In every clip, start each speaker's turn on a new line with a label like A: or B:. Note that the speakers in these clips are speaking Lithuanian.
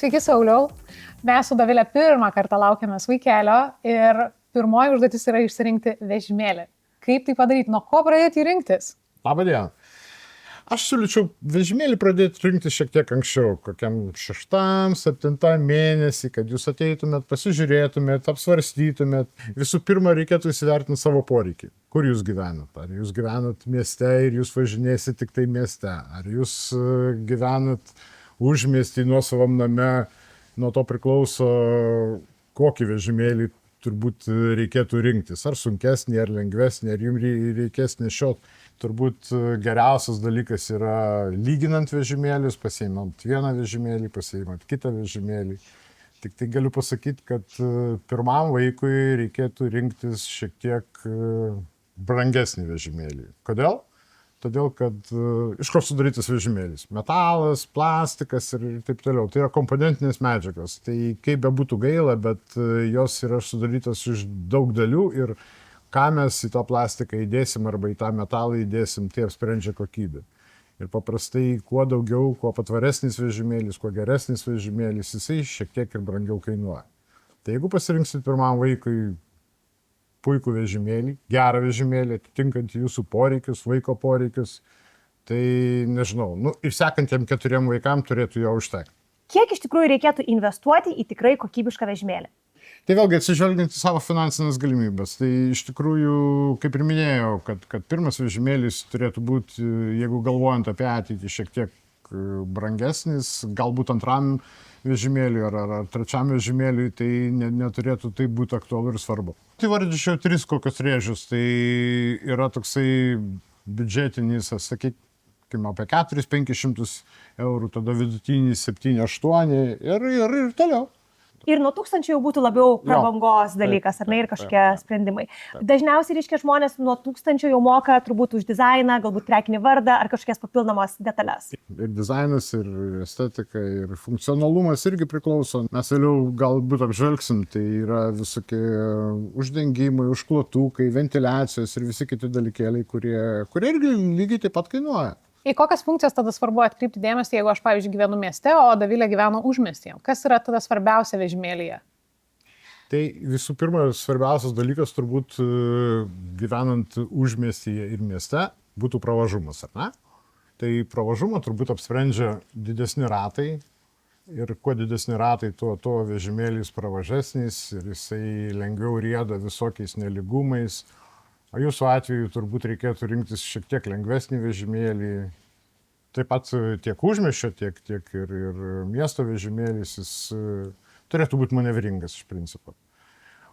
A: Sveiki, Sauliau. Mes su Dovilė pirmą kartą laukiamės vaikelio ir pirmoji užduotis yra išsirinkti vežimėlį. Kaip tai padaryti? Nuo ko pradėti rinktis?
B: Labą dieną. Aš siūlyčiau vežimėlį pradėti rinkti šiek tiek anksčiau, kokiam 6-7 mėnesį, kad jūs ateitumėt, pasižiūrėtumėt, apsvarstytumėt. Visų pirma, reikėtų įsivertinti savo poreikį. Kur jūs gyvenat? Ar jūs gyvenat mieste ir jūs važinėsit tik tai mieste? Ar jūs gyvenat užmiestį nuosavam name? Nuo to priklauso, kokį vežimėlį turbūt reikėtų rinktis. Ar sunkesnį, ar lengvesnį, ar jums reikės nešiot. Turbūt geriausias dalykas yra lyginant vežimėlius, pasiimant vieną vežimėlį, pasiimant kitą vežimėlį. Tik tai galiu pasakyti, kad pirmam vaikui reikėtų rinktis šiek tiek brangesnį vežimėlį. Kodėl? Todėl, kad iš ko sudarytas vežimėlis? Metalas, plastikas ir taip toliau. Tai yra komponentinės medžiagos. Tai kaip bebūtų gaila, bet jos yra sudarytos iš daug dalių ir ką mes į tą plastiką įdėsim arba į tą metalą įdėsim, tai apsprendžia kokybę. Ir paprastai kuo daugiau, kuo patvaresnis vežimėlis, kuo geresnis vežimėlis, jisai šiek tiek ir brangiau kainuoja. Tai jeigu pasirinksit pirmam vaikui puikų vežimėlį, gerą vežimėlį, atitinkantį jūsų poreikius, vaiko poreikius, tai nežinau, ir sekantiem 4 vaikam turėtų jo užtekti.
C: Kiek iš tikrųjų reikėtų investuoti į tikrai kokybišką vežimėlį?
B: Tai vėlgi atsižvelgiant į savo finansinės galimybės. Tai iš tikrųjų, kaip ir minėjau, kad pirmas vežimėlis turėtų būti, jeigu galvojant apie ateitį, šiek tiek brangesnis, galbūt antram vežimėliui ar trečiam vežimėliui, tai neturėtų tai būti aktualu ir svarbu. Tai vardyčiau 3 kokios rėžius. Tai yra toksai biudžetinis, sakykime, apie 400-500 eurų, tada vidutinis 7-8 ir toliau.
C: Ir nuo 1000 jau būtų labiau prabangos dalykas, ar ne, ir kažkokie sprendimai. Dažniausiai, reiškia, žmonės nuo 1000 jau moka turbūt už dizainą, galbūt prekinį vardą ar kažkokias papildomas detalės.
B: Ir dizainas, ir estetika, ir funkcionalumas irgi priklauso. Mes vėliau galbūt apžvelgsim, tai yra visokie uždengimai, užklotukai, ventiliacijos ir visi kiti dalykėliai, kurie irgi lygiai taip pat kainuoja.
A: Į kokias funkcijas tada svarbu atkreipti dėmesį, jeigu aš, pavyzdžiui, gyvenu mieste, o Dovilė gyvena užmiestyje? Kas yra tada svarbiausia vežimėlyje?
B: Tai visų pirma, svarbiausias dalykas turbūt gyvenant užmiestyje ir mieste būtų pravažumas, ar ne? Tai pravažumą turbūt apsprendžia didesni ratai ir kuo didesni ratai, tuo vežimėlis pravažesnis ir jisai lengviau rieda visokiais nelygumais. O jūsų atveju turbūt reikėtų rinktis šiek tiek lengvesnį vežimėlį, taip pat tiek užmiesčio, tiek ir miesto vežimėlis, jis turėtų būti manevringas iš principo.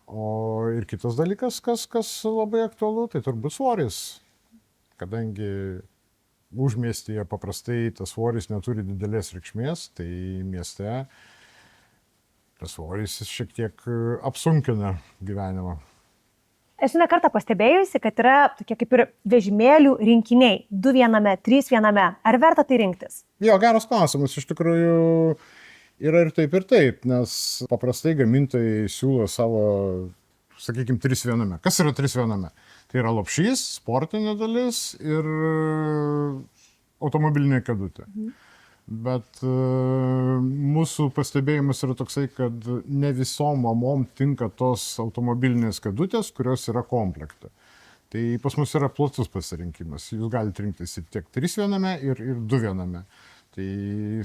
B: O ir kitas dalykas, kas labai aktualu, tai turbūt svoris, kadangi užmiestyje paprastai tas svoris neturi didelės reikšmės, tai mieste tas svoris šiek tiek apsunkina gyvenimą.
C: Esu ne kartą pastebėjusi, kad yra tokie kaip ir vežimėlių rinkiniai. 2 viename, 3 viename. Ar verta tai rinktis?
B: Jo, geras klausimas. Iš tikrųjų yra ir taip, nes paprastai gamintojai siūlo savo, sakykime, 3 viename. Kas yra 3 viename? Tai yra lopšys, sportinė dalis ir automobilinė kėdutė. Bet mūsų pastebėjimas yra toksai, kad ne visom mamom tinka tos automobilinės kėdutės, kurios yra komplekte. Tai pas mus yra platus pasirinkimas. Jūs galite rinktis ir tiek 3 viename ir 2 viename. Tai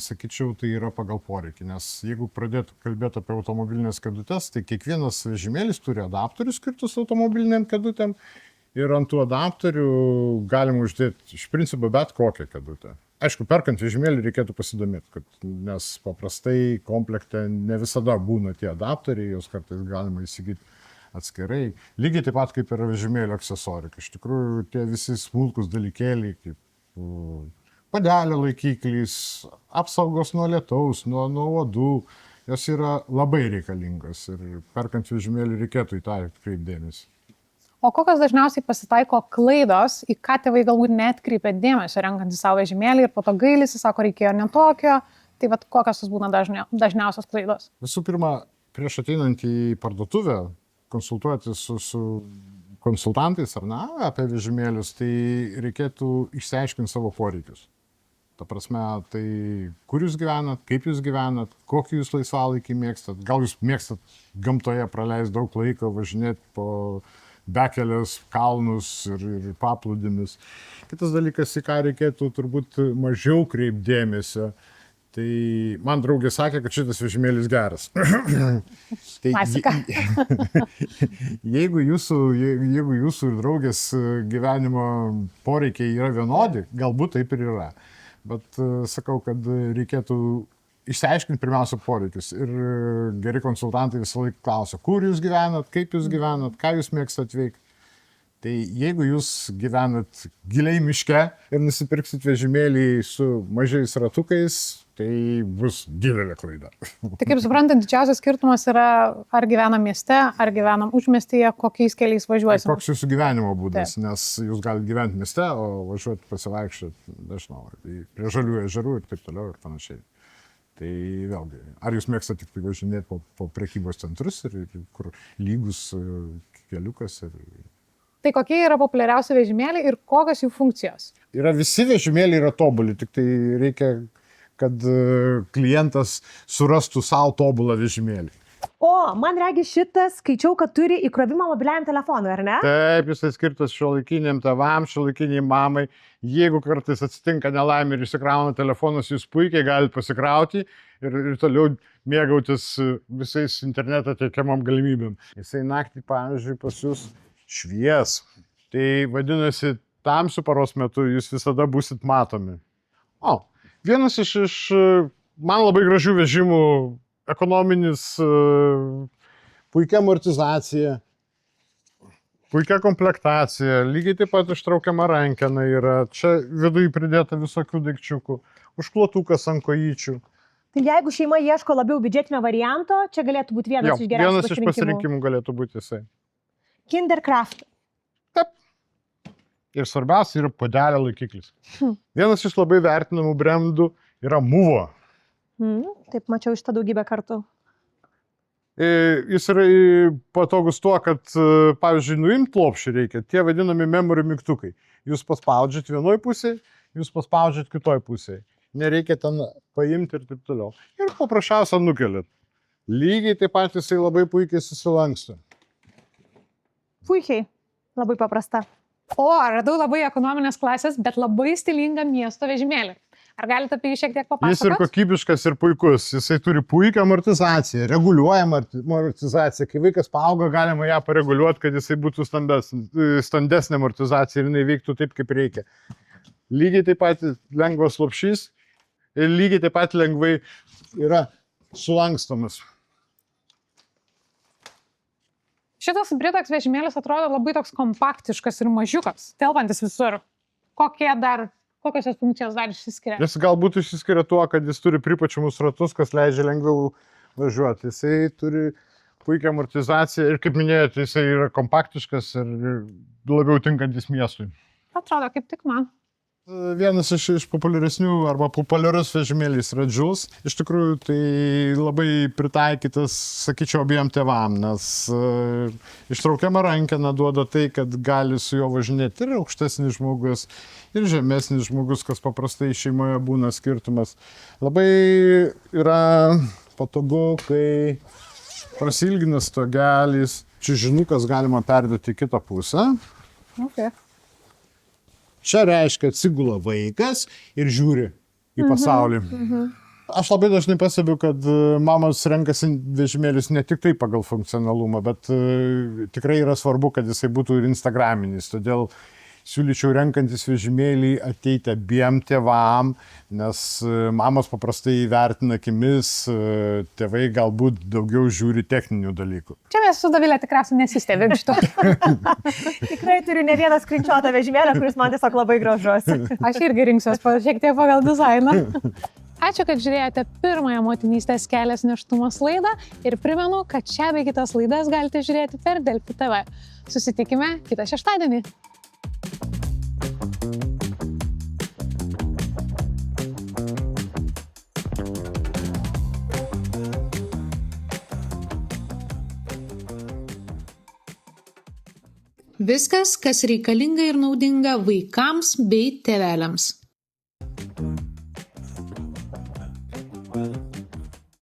B: sakyčiau, tai yra pagal poreikį, nes jeigu pradėtų kalbėti apie automobilinės kėdutės, tai kiekvienas vežimėlis turi adaptorius skirtus automobiliniam kėdutėm ir ant tų adaptorių galima uždėti iš principo bet kokią kėdutę. Aišku, perkant vežimėlį reikėtų pasidomėti, nes paprastai komplekte ne visada būna tie adaptoriai, jos kartais galima įsigyti atskirai. Lygiai taip pat kaip yra vežimėlio aksesorika. Iš tikrųjų, tie visi smulkus dalykėliai, kaip padelio laikiklis, apsaugos nuo lietaus, nuo uodų, jos yra labai reikalingos ir perkant vežimėlį reikėtų į tą atkreipti dėmesį.
A: O kokios dažniausiai pasitaiko klaidos, į ką tėvai galbūt neatkreipia dėmesio renkantį savo vežimėlį ir po to gailisi, sako, reikėjo ne tokio, tai vat kokios būna dažniausios klaidos?
B: Visų pirma, prieš ateinant į parduotuvę, konsultuotis su konsultantais ar apie vežimėlius, tai reikėtų išsiaiškinti savo poreikius. Ta prasme, tai kur jūs gyvenat, kaip jūs gyvenat, kokį jūs laisvalaikį mėgstat, gal jūs mėgstat gamtoje praleisti daug laiko, važinėti po bekelės, kalnus ir paplūdimis. Kitas dalykas, į ką reikėtų turbūt mažiau kreipdėmesio, tai man draugė sakė, kad šitas vežimėlis geras. Tai jeigu jūsų ir draugės gyvenimo poreikiai yra vienodi, galbūt taip ir yra. Bet sakau, kad reikėtų išsiaiškinti pirmiausia poreikius. Ir geri konsultantai visą laiką klausia, kur jūs gyvenat, kaip jūs gyvenat, ką jūs mėgstat veikti. Tai jeigu jūs gyvenat giliai miške ir nusipirksit vežimėlį su mažais ratukais, tai bus didelė klaida.
A: Tai kaip suprantant, didžiausias skirtumas yra, ar gyvenam mieste, ar gyvenam užmiestyje, kokiais keliais važiuosim.
B: Koks jūsų gyvenimo būdas, nes jūs galite gyventi mieste, o važiuoti pasivaikščioti, nežinau, prie žalių ežerų ir taip toliau ir panašiai. Tai vėlgi, ar jūs mėgstate tik važinėti po prekybos centrus, kur lygus keliukas ir...
A: Tai kokie yra populiariausi vežimėliai ir kokios jų funkcijos?
B: Visi vežimėliai yra tobuli, tik tai reikia, kad klientas surastų savo tobulą vežimėlį.
C: O, man regi šitas, skaičiau, kad turi įkrovimą mobiliajam telefonui, ar ne?
B: Taip, jisai skirtas šiuolaikiniam tėvams, šiuolaikiniai mamai. Jeigu kartais atsitinka nelaimė ir išsikrauna telefonas, jūs puikiai galite pasikrauti ir toliau mėgautis visais interneto teikiamam galimybėm. Jisai naktį, pavyzdžiui, pas jūs švies. Tai vadinasi, tamsiu paros metu jūs visada būsit matomi. Vienas iš man labai gražių vežimų, ekonominis, puikia amortizacija, puikia komplektacija, lygiai taip pat ištraukiama rankena yra, čia viduje pridėta visokių daikčiukų, užklotukas ant kojyčių.
C: Tai jeigu šeima ieško labiau biudžetinio varianto, čia galėtų būti vienas iš geriausių
B: pasirinkimų. Vienas iš pasirinkimų galėtų būti jisai.
C: Kindercraft.
B: Taip. Ir svarbiausia yra puodelio laikiklis. Vienas iš labai vertinamų brandų yra Muvo.
C: Taip, mačiau šitą daugybę kartų.
B: Jis yra patogus tuo, kad, pavyzdžiui, nuimti lopšį reikia, tie vadinami memory mygtukai. Jūs paspaudžiat vienoj pusėje, jūs paspaudžiat kitoj pusėje. Nereikia ten paimti ir taip toliau. Ir paprasčiausia nukeliat. Lygiai taip pat jisai labai puikiai susilanksto.
C: Puikiai, labai paprasta.
A: Radau labai ekonominės klasės, bet labai stilingą miesto vežimėlį. Ar galite apie jį šiek tiek papasakoti?
B: Jis ir kokybiškas, ir puikus. Jisai turi puikią amortizaciją, reguliuojamą amortizaciją. Kai vaikas paauga, galima ją pareguliuoti, kad jisai būtų standesnė amortizacija ir jinai veiktų taip, kaip reikia. Lygiai taip pat lengvas lopšys ir lygiai taip pat lengvai yra sulankstomas.
A: Šitas Britax vežimėlis atrodo labai toks kompaktiškas ir mažiukas, telpantis visur. Kokios jos funkcijos dar išsiskiria?
B: Jis galbūt išsiskiria tuo, kad jis turi pripačiamus ratus, kas leidžia lengviau važiuoti. Jisai turi puikią amortizaciją ir, kaip minėjote, jisai yra kompaktiškas ir labiau tinkantis miestui.
A: Atrodo, kaip tik man.
B: Vienas iš populiaresnių arba populiarus vežimėlis yra Jules. Iš tikrųjų, tai labai pritaikytas, sakyčiau, abiem tėvam, nes ištraukiama rankena duoda tai, kad gali su juo važinėti ir aukštesnis žmogus, ir žemesnis žmogus, kas paprastai šeimoje būna skirtumas. Labai yra patogu, kai prasilgina stogelis, čiužinukas galima perduoti į kitą pusę.
A: Okay.
B: Čia reiškia, atsigula vaikas ir žiūri į pasaulį. Aš labai dažnai pastebiu, kad mamos renkasi vežimėlius ne tik tai pagal funkcionalumą, bet tikrai yra svarbu, kad jisai būtų ir instagraminis. Todėl siūlyčiau renkantis vežimėlį ateiti abiem tėvam, nes mamos paprastai įvertina akimis, tėvai galbūt daugiau žiūri techninių dalykų.
A: Čia mes su Dovilė tikriausiai nesistebėm šito.
C: Tikrai turiu ne vieną skrinčiotą vežimėlį, kuris man tiesiog labai gražus.
A: Aš irgi rinksiuos šiek tiek pagal dizainą. Ačiū, kad žiūrėjote pirmąją motinystės kelias nėštumas laidą ir primenu, kad šią bei kitas laidas galite žiūrėti per Delfi TV. Susitikime kitą šeštadienį. Viskas, kas reikalinga ir naudinga vaikams bei tėveliams.